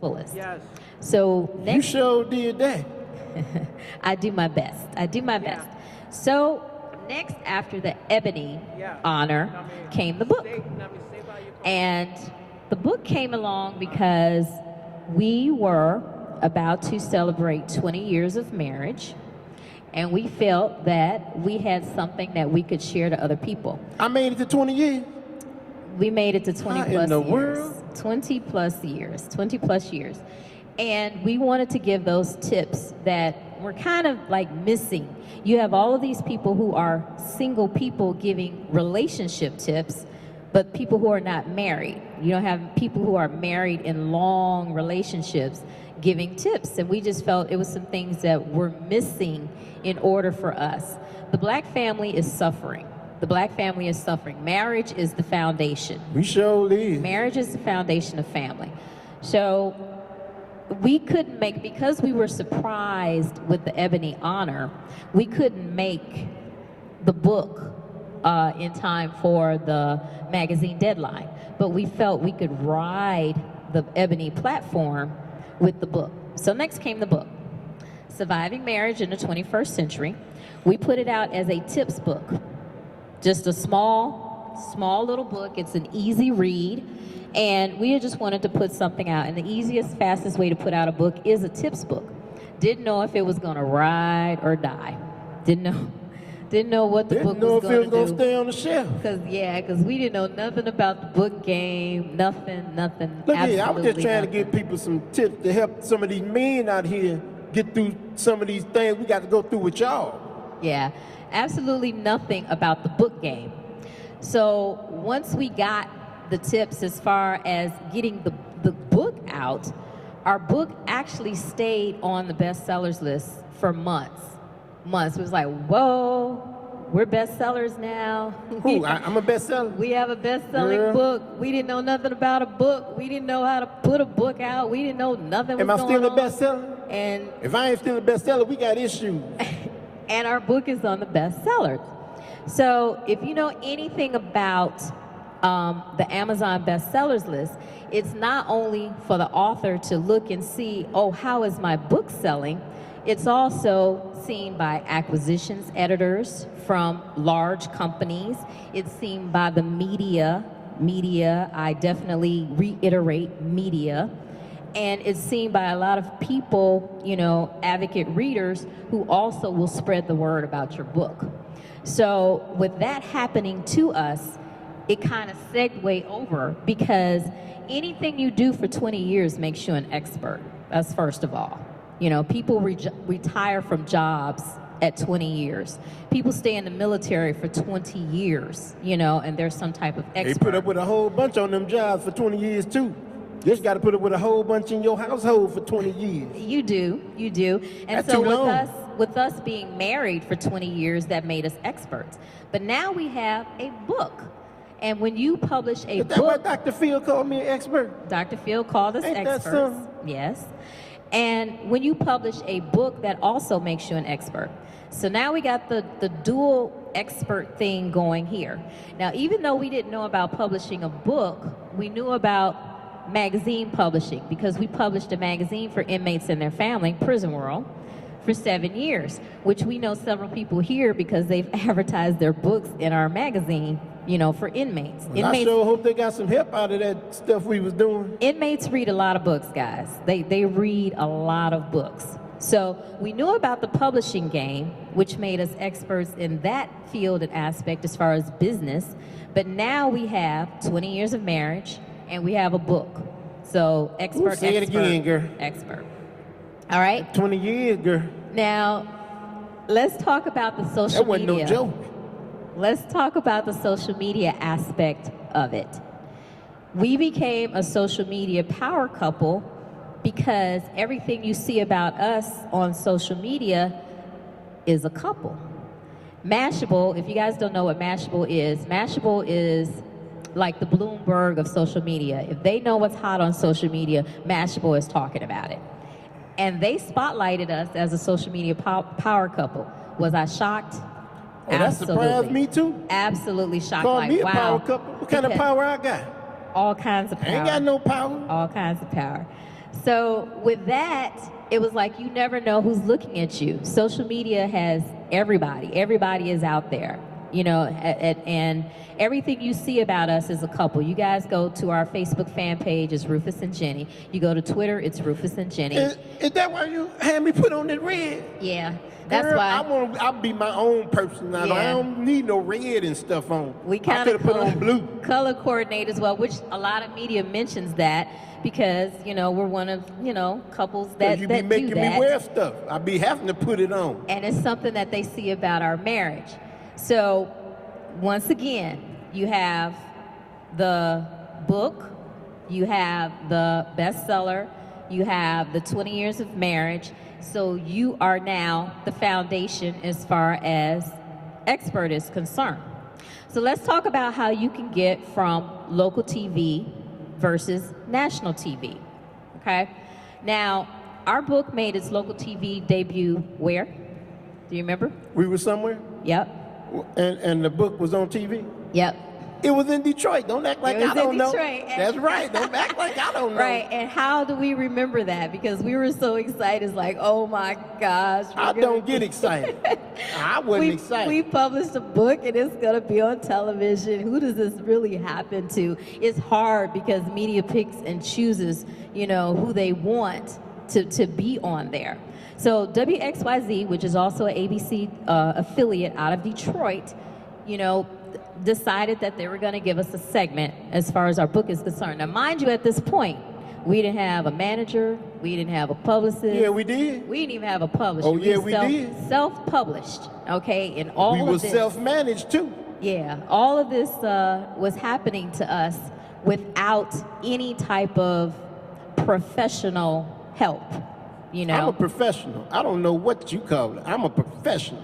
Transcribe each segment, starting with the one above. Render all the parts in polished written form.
fullest. Yes. So You next, sure did that. I do my best. I do my best. So next, after the Ebony honor, came the book. And the book came along because we were about to celebrate 20 years of marriage, and we felt that we had something that we could share to other people. I made it to 20 years. We made it to 20 How plus in the years. world? 20 plus years. 20 plus years. And we wanted to give those tips that were kind of like missing. You have all of these people who are single people giving relationship tips, but people who are not married. You don't have people who are married in long relationships giving tips. And we just felt it was some things that were missing in order for us. The black family is suffering. The black family is suffering. Marriage is the foundation. We sure did. Marriage is the foundation of family. So we couldn't make, because we were surprised with the Ebony honor, we couldn't make the book in time for the magazine deadline. But we felt we could ride the Ebony platform with the book. So next came the book, Surviving Marriage in the 21st Century. We put it out as a tips book. Just a small little book. It's an easy read. And we just wanted to put something out. And the easiest, fastest way to put out a book is a tips book. Didn't know if it was going to ride or die. Didn't know what the book was going to do. Didn't know if it was going to stay on the shelf. Because we didn't know nothing about the book game. Nothing. Look here, I was just trying to give people some tips to help some of these men out here get through some of these things we got to go through with y'all. Yeah, absolutely nothing about the book game. So once we got the tips as far as getting the book out, our book actually stayed on the bestsellers list for months. It was like, whoa, we're bestsellers now. Who? I'm a bestseller? We have a best-selling book. We didn't know nothing about a book. We didn't know how to put a book out. We didn't know nothing was going on. Am I still a bestseller? And if I ain't still a bestseller, we got issues. And our book is on the bestsellers. So if you know anything about the Amazon bestsellers list, it's not only for the author to look and see, oh, how is my book selling? It's also seen by acquisitions editors from large companies. It's seen by the media, I definitely reiterate media. And it's seen by a lot of people, advocate readers who also will spread the word about your book. So with that happening to us, it kind of segued over, because anything you do for 20 years makes you an expert. That's first of all. People retire from jobs at 20 years. People stay in the military for 20 years, and there's some type of expert. They put up with a whole bunch on them jobs for 20 years too. You just got to put up with a whole bunch in your household for 20 years. You do. And that's so too long. with us being married for 20 years, that made us experts. But now we have a book. And when you publish a book... Is that what Dr. Phil called me an expert? Dr. Phil called us experts. That something? Yes. And when you publish a book, that also makes you an expert. So now we got the dual expert thing going here. Now, even though we didn't know about publishing a book, we knew about magazine publishing, because we published a magazine for inmates and their family, Prison World, for 7 years, which we know several people here because they've advertised their books in our magazine, for inmates. Well, I sure hope they got some help out of that stuff we was doing. Inmates read a lot of books, guys. They read a lot of books. So we knew about the publishing game, which made us experts in that field and aspect as far as business. But now we have 20 years of marriage, and we have a book. So expert, say it again, girl. Expert. All right? 20 years, girl. Now, let's talk about the social media. That wasn't no joke. Let's talk about the social media aspect of it. We became a social media power couple because everything you see about us on social media is a couple. Mashable, if you guys don't know what Mashable is like the Bloomberg of social media. If they know what's hot on social media, Mashable is talking about it. And they spotlighted us as a social media power couple. Was I shocked? Oh, that surprised me too. Absolutely shocked. Call like, me a wow. power couple. What kind of power I got? All kinds of power. I ain't got no power. All kinds of power. So with that, it was like you never know who's looking at you. Social media has everybody. Everybody is out there, you know, and everything you see about us is a couple. You guys go to our Facebook fan page, it's Rufus and Jenny. You go to Twitter, it's Rufus and Jenny. Is that why you had me put on that red? Yeah, that's Girl, why. I'll be my own person now. Yeah. I don't need no red and stuff on. We I kind could of have put on blue. color coordinate as well, which a lot of media mentions that because, you know, we're one of, you know, couples that You be that making do me that. wear stuff. I be having to put it on. And it's something that they see about our marriage. So once again, you have the book, you have the bestseller, you have the 20 years of marriage. So you are now the foundation as far as expert is concerned. So let's talk about how you can get from local TV versus national TV, okay? Now, our book made its local TV debut where? Do you remember? We were somewhere, Yep. and the book was on TV. Yep. It was in Detroit. Don't act like It was I don't in know. Detroit. That's right. Don't act like I don't know. Right, and how do we remember that? Because we were so excited, it's like, oh my gosh. I don't get excited. I wasn't excited. We published a book and it's gonna be on television. Who does this really happen to? It's hard because media picks and chooses, you know, who they want to be on there. So WXYZ, which is also an ABC affiliate out of Detroit, you know, decided that they were going to give us a segment as far as our book is concerned. Now, mind you, at this point, we didn't have a manager, we didn't have a publicist. Yeah, we did. We didn't even have a publisher. Oh, yeah, we did. Self-published, okay? And all We of were this, self-managed too. yeah, all of this was happening to us without any type of professional help, you know? I'm a professional. I don't know what you call it. I'm a professional.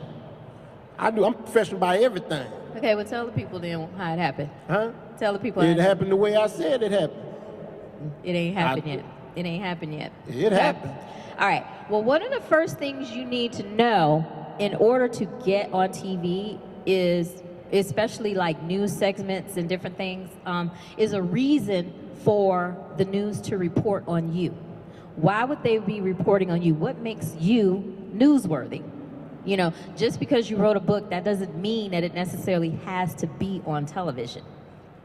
I'm professional by everything. Okay, well, tell the people then how it happened. Huh? Tell the people It how happened the way I said it happened. it ain't happened yet. It ain't happened yet. It happened. All right. Well, one of the first things you need to know in order to get on TV is, especially like news segments and different things, is a reason for the news to report on you. Why would they be reporting on you? What makes you newsworthy? You know, just because you wrote a book, that doesn't mean that it necessarily has to be on television.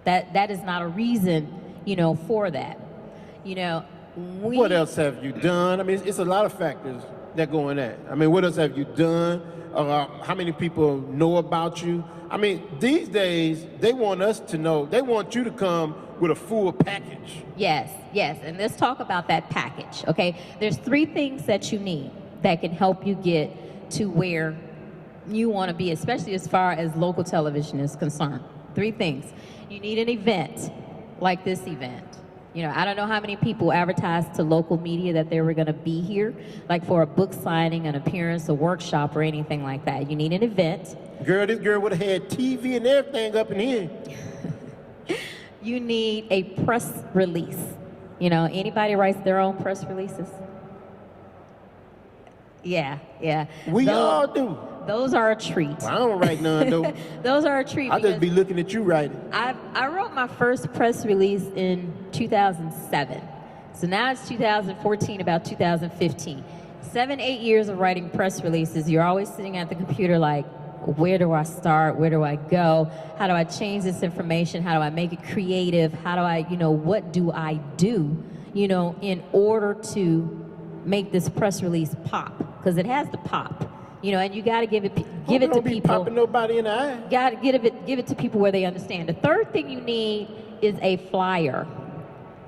That is not a reason, you know, for that. You know, What else have you done? I mean, it's a lot of factors that go in that. I mean, what else have you done? How many people know about you? I mean, these days, they want us to know. They want you to come with a full package. Yes, yes, and let's talk about that package, okay? There's 3 things that you need that can help you get to where you want to be, especially as far as local television is concerned. 3 things. You need an event like this event. You know, I don't know how many people advertised to local media that they were going to be here, like for a book signing, an appearance, a workshop, or anything like that. You need an event. Girl, this girl would have had TV and everything up in here. You need a press release. You know, anybody writes their own press releases? Yeah, yeah. We all do. Those are a treat. Well, I don't write none, though. Those are a treat. I'll just be looking at you writing. I wrote my first press release in 2007. So now it's 2014, about 2015. 7-8 years of writing press releases. You're always sitting at the computer like, where do I start? Where do I go? How do I change this information? How do I make it creative? How do I, you know, what do I do, you know, in order to make this press release pop? Because it has to pop. You know, and you got to give it to people. Don't be popping nobody in the eye. Got to give it to people where they understand. The third thing you need is a flyer.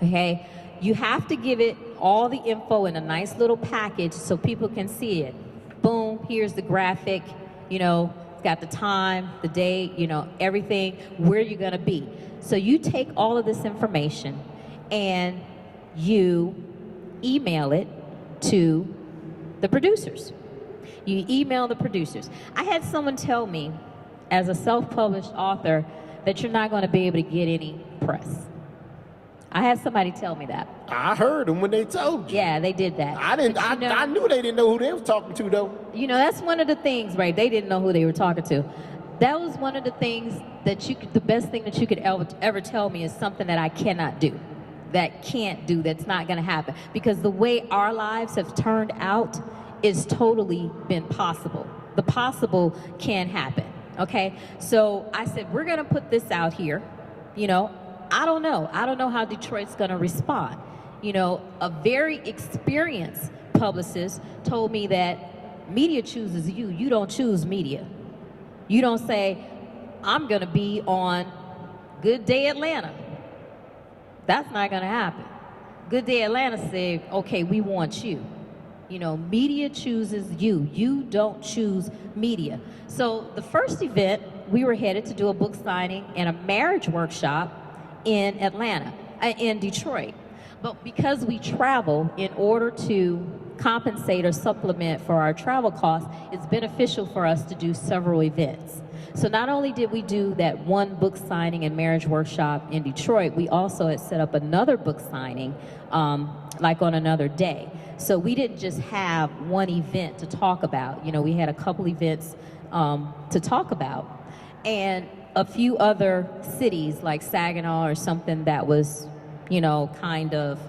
Okay, you have to give it all the info in a nice little package so people can see it. Boom, here's the graphic. You know, it's got the time, the date. You know, everything. Where you're gonna be. So you take all of this information and you email it to the producers. You email the producers. I had someone tell me, as a self-published author, that you're not going to be able to get any press. I had somebody tell me that. I heard them when they told you. Yeah, they did that. I didn't. I knew they didn't know who they was talking to, though. You know, that's one of the things, right? They didn't know who they were talking to. That was one of the things that the best thing that you could ever tell me is something that I cannot do. that can't do, that's not going to happen. Because the way our lives have turned out is totally been possible. The possible can happen, okay? So I said, we're going to put this out here. You know, I don't know. I don't know how Detroit's going to respond. You know, a very experienced publicist told me that media chooses you. You don't choose media. You don't say, I'm going to be on Good Day Atlanta. That's not going to happen. Good Day Atlanta said, okay, we want you. You know, media chooses you. You don't choose media. So the first event, we were headed to do a book signing and a marriage workshop in Detroit. But because we travel, in order to compensate or supplement for our travel costs, it's beneficial for us to do several events. So not only did we do that one book signing and marriage workshop in Detroit, we also had set up another book signing like on another day. So we didn't just have one event to talk about. You know, we had a couple events to talk about. And a few other cities like Saginaw or something that was, you know, kind of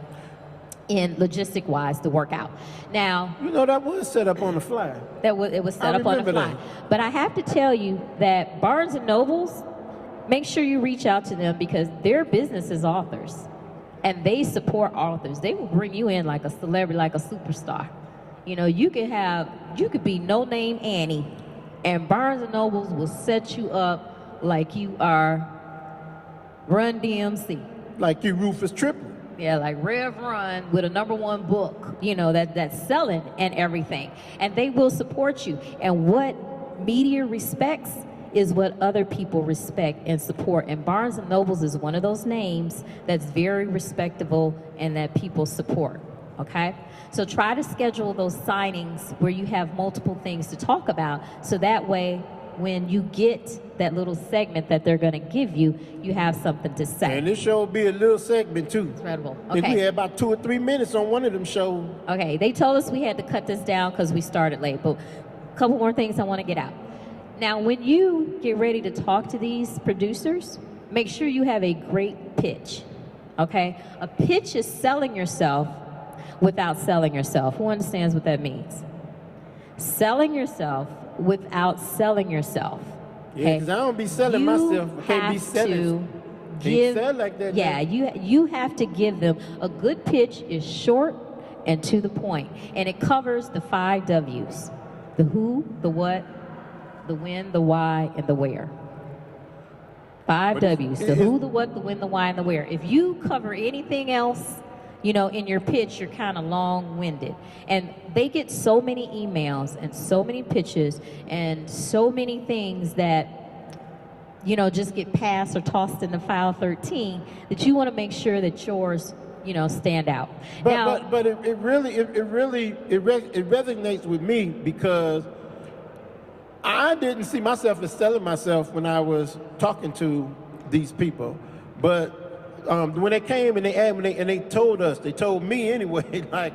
in logistic-wise to work out. Now, You know, that was set up on the fly. it was set I up on the remember fly. that. But I have to tell you that Barnes and Nobles, make sure you reach out to them because their business is authors. And they support authors. They will bring you in like a celebrity, like a superstar. You know, you could be No Name Annie, and Barnes and Nobles will set you up like you are Run DMC. Like you, Rufus Triplett. Yeah, like Rev Run with a #1 book, you know, that's selling and everything. And they will support you. And what media respects is what other people respect and support. And Barnes and Nobles is one of those names that's very respectable and that people support, okay? So try to schedule those signings where you have multiple things to talk about, so that way when you get that little segment that they're going to give you, you have something to say. And this show will be a little segment too. Incredible. I think we Okay. had about 2 or 3 minutes on one of them shows. Okay, they told us we had to cut this down because we started late, but a couple more things I want to get out. Now, when you get ready to talk to these producers, make sure you have a great pitch, okay? A pitch is selling yourself without selling yourself. Who understands what that means? Selling yourself without selling yourself. Yeah, Okay? because I don't be selling You myself. I can't be have selling. to Can't give, sell like that. yeah, now. you have to give them. A good pitch is short and to the point, and it covers the 5 W's: the who, the what, the when, the why, and the where. 5 But it's- W's: the who, the what, the when, the why, and the where. If you cover anything else, you know, in your pitch, you're kind of long-winded. And they get so many emails and so many pitches and so many things that, you know, just get passed or tossed into file 13, that you want to make sure that yours, you know, stand out. But it really resonates with me because I didn't see myself as selling myself when I was talking to these people. But when they came and they told me anyway, like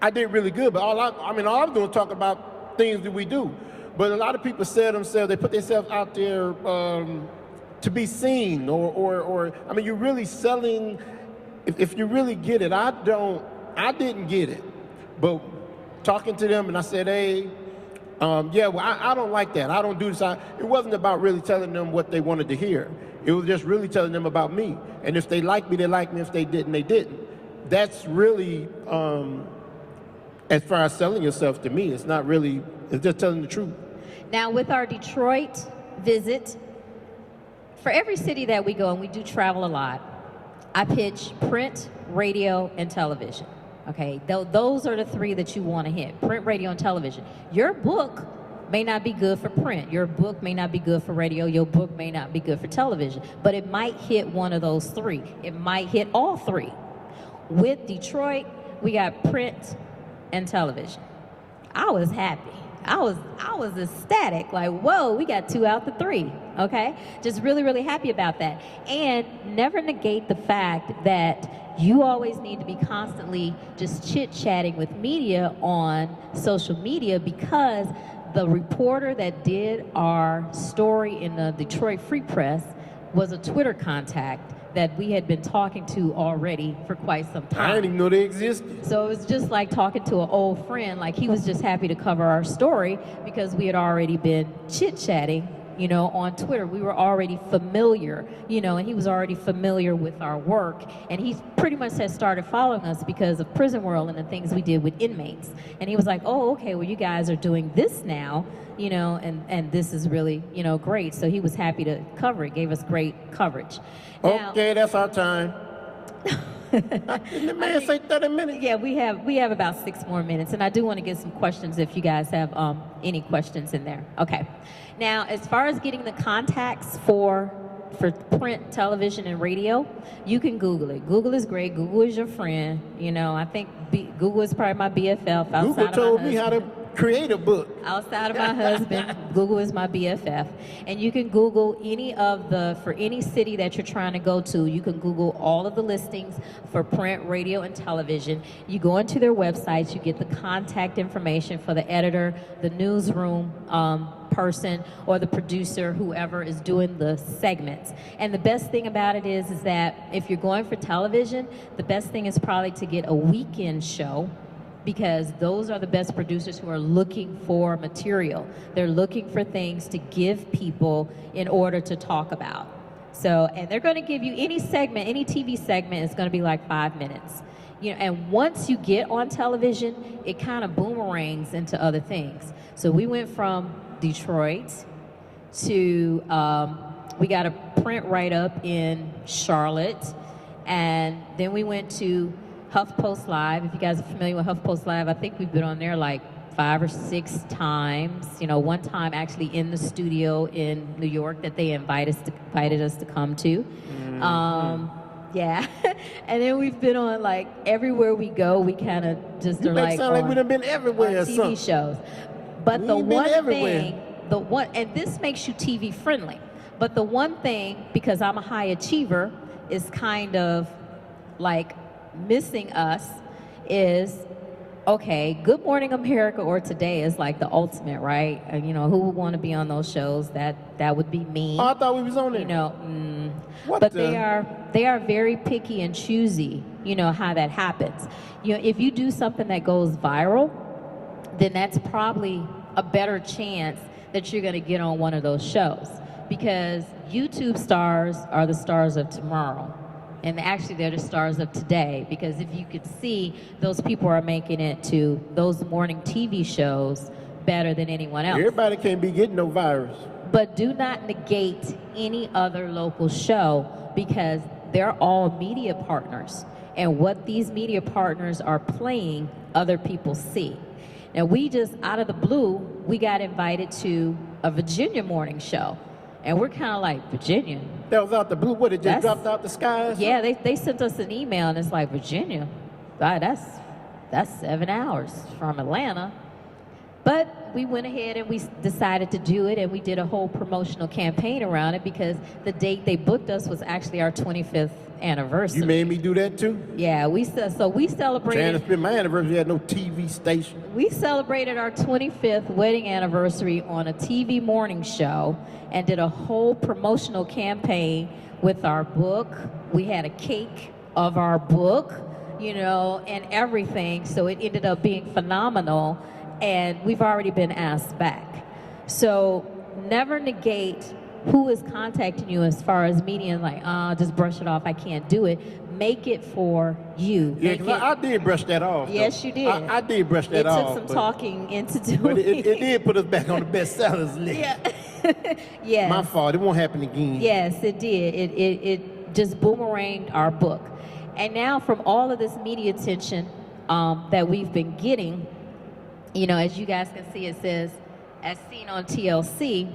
I did really good. But all I was doing was talking about things that we do. But a lot of people sell themselves. They put themselves out there to be seen, or I mean, you're really selling. If you really get it, I didn't get it. But talking to them, and I said, hey. I don't like that. I don't do this. It wasn't about really telling them what they wanted to hear. It was just really telling them about me. And if they liked me, they liked me. If they didn't, they didn't. That's really, as far as selling yourself to me, it's not really, it's just telling the truth. Now, with our Detroit visit, for every city that we go, and we do travel a lot, I pitch print, radio, and television. Okay, those are the 3 that you want to hit: print, radio, and television. Your book may not be good for print. Your book may not be good for radio. Your book may not be good for television. But it might hit one of those 3. It might hit all 3. With Detroit, we got print and television. I was happy. I was ecstatic. Like, whoa, we got 2 out the 3. Okay, just really, really happy about that. And never negate the fact that you always need to be constantly just chit-chatting with media on social media, because the reporter that did our story in the Detroit Free Press was a Twitter contact that we had been talking to already for quite some time. I didn't even know they existed. So it was just like talking to an old friend. Like, he was just happy to cover our story because we had already been chit-chatting, you know, on Twitter. We were already familiar, you know, and he was already familiar with our work. And he pretty much had started following us because of Prison World and the things we did with inmates. And he was like, oh, okay, well, you guys are doing this now, you know, and this is really, you know, great. So he was happy to cover it, gave us great coverage. Now, Okay, that's our time. Didn't the man say 30 minutes? yeah, we have about 6 more minutes, and I do want to get some questions if you guys have any questions in there. Okay. Now, as far as getting the contacts for print, television, and radio, you can Google it. Google is great. Google is your friend. You know, I think Google is probably my BFF. Google told me how to create a book. Outside of my husband, Google is my BFF. And you can Google for any city that you're trying to go to, you can Google all of the listings for print, radio, and television. You go into their websites, you get the contact information for the editor, the newsroom person, or the producer, whoever is doing the segments. And the best thing about it is that if you're going for television, the best thing is probably to get a weekend show, because those are the best producers who are looking for material. They're looking for things to give people in order to talk about. So, and they're going to give you any segment, any TV segment is going to be like 5 minutes. You know, and once you get on television, it kind of boomerangs into other things. So we went from Detroit to, we got a print write-up in Charlotte, and then we went to HuffPost Live. If you guys are familiar with HuffPost Live, I think we've been on there like 5 or 6 times. You know, one time actually in the studio in New York that they invited us to come to. Yeah, and then we've been on like everywhere we go. We kind of just are like sound like we done been everywhere or TV something. shows. But We the ain't been one everywhere. thing, and this makes you TV friendly. But the one thing, because I'm a high achiever, is kind of like missing us is, okay, Good Morning America or Today is like the ultimate, right? And, you know, who would want to be on those shows? That would be me. Oh, I thought we was on there. You know, What but the- they are very picky and choosy. You know how that happens. You know, if you do something that goes viral, then that's probably a better chance that you're going to get on one of those shows, because YouTube stars are the stars of tomorrow. And actually, they're the stars of today, because if you could see, those people are making it to those morning TV shows better than anyone else. Everybody can't be getting no virus. But do not negate any other local show, because they're all media partners. And what these media partners are playing, other people see. Now, we just, out of the blue, we got invited to a Virginia morning show. And we're kind of like, Virginia? That was out the blue. What, it just That's- dropped out the sky? or Yeah, they sent us an email, and it's like, Virginia? God, that's 7 hours from Atlanta. But we went ahead and we decided to do it, and we did a whole promotional campaign around it, because the date they booked us was actually our 25th anniversary. You made me do that too? Yeah, we Trying to celebrated. spend my anniversary at no TV station. We celebrated our 25th wedding anniversary on a TV morning show and did a whole promotional campaign with our book. We had a cake of our book, you know, and everything. So it ended up being phenomenal, and we've already been asked back. So never negate who is contacting you as far as media, and like, just brush it off, I can't do it. Make it for you. Yeah, Make 'cause it- I did brush that off. though. Yes, you did. I did brush that it off. took some but- talking into doing But it did put us back on the bestsellers list. Yeah. Yes. My fault. It won't happen again. Yes, it did. It just boomeranged our book. And now, from all of this media attention that we've been getting, you know, as you guys can see, it says, as seen on TLC,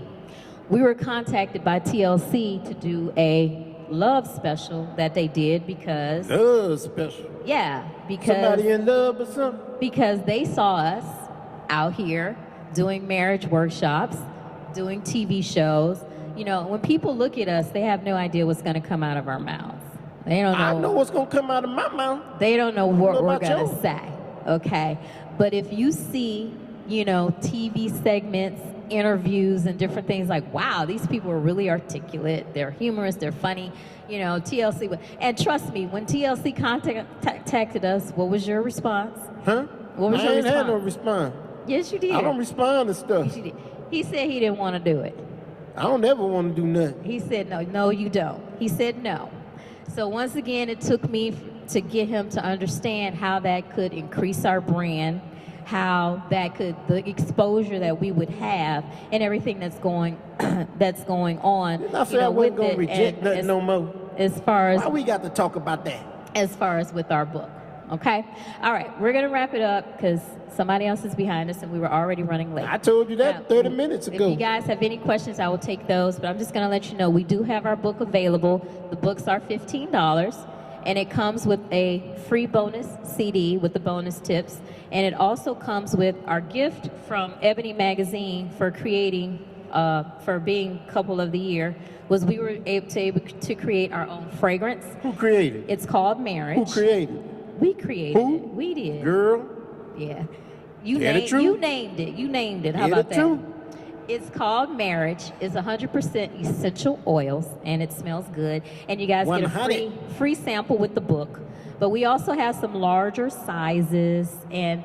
we were contacted by TLC to do a love special that they did because, Love special. yeah, because Somebody in love or something? because they saw us out here doing marriage workshops, doing TV shows. You know, when people look at us, they have no idea what's going to come out of our mouths. They don't know. I know what's going to come out of my mouth. They don't know what What we're about going to yours? say. Okay, but if you see TV segments, interviews, and different things like, wow, these people are really articulate, they're humorous, they're funny, TLC. And trust me, when TLC contacted us, what was your response? Huh? What was your I ain't response? had no response. Yes, you did. I don't respond to stuff. Yes, you did. He said he didn't want to do it. I don't ever want to do nothing. He said, no, you don't. He said no. So once again, it took me to get him to understand how that could increase our brand, how that could, the exposure that we would have, and everything that's going on. Didn't I say I wasn't going to reject nothing no more? As far as why we got to talk about that? As far as with our book. Okay? All right, we're going to wrap it up because somebody else is behind us and we were already running late. I told you that 30 minutes ago. If you guys have any questions, I will take those, but I'm just going to let you know we do have our book available. The books are $15, and it comes with a free bonus CD with the bonus tips, and it also comes with our gift from Ebony Magazine for creating, for being Couple of the Year, was we were able to create our own fragrance. Who created? It's called Marriage. Who created? We created Who? it. We did. Girl. Yeah. You Get it true? you named it. You named it. How Get about it that? true? It's called Marriage. It's 100% essential oils, and it smells good. And you guys get a 100. free sample with the book. But we also have some larger sizes, and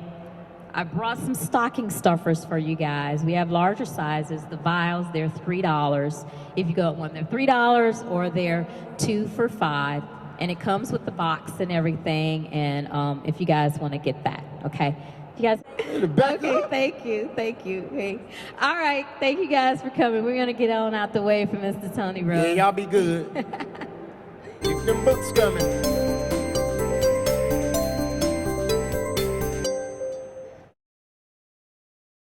I brought some stocking stuffers for you guys. We have larger sizes. The vials, they're $3. If you go one, they're $3, or they're 2 for $5. And it comes with the box and everything. And if you guys want to get that, okay? You guys, okay, thank you. Hey. All right, thank you guys for coming. We're gonna get on out the way for Mr. Tony Rose. Yeah, y'all be good. Keep them books coming.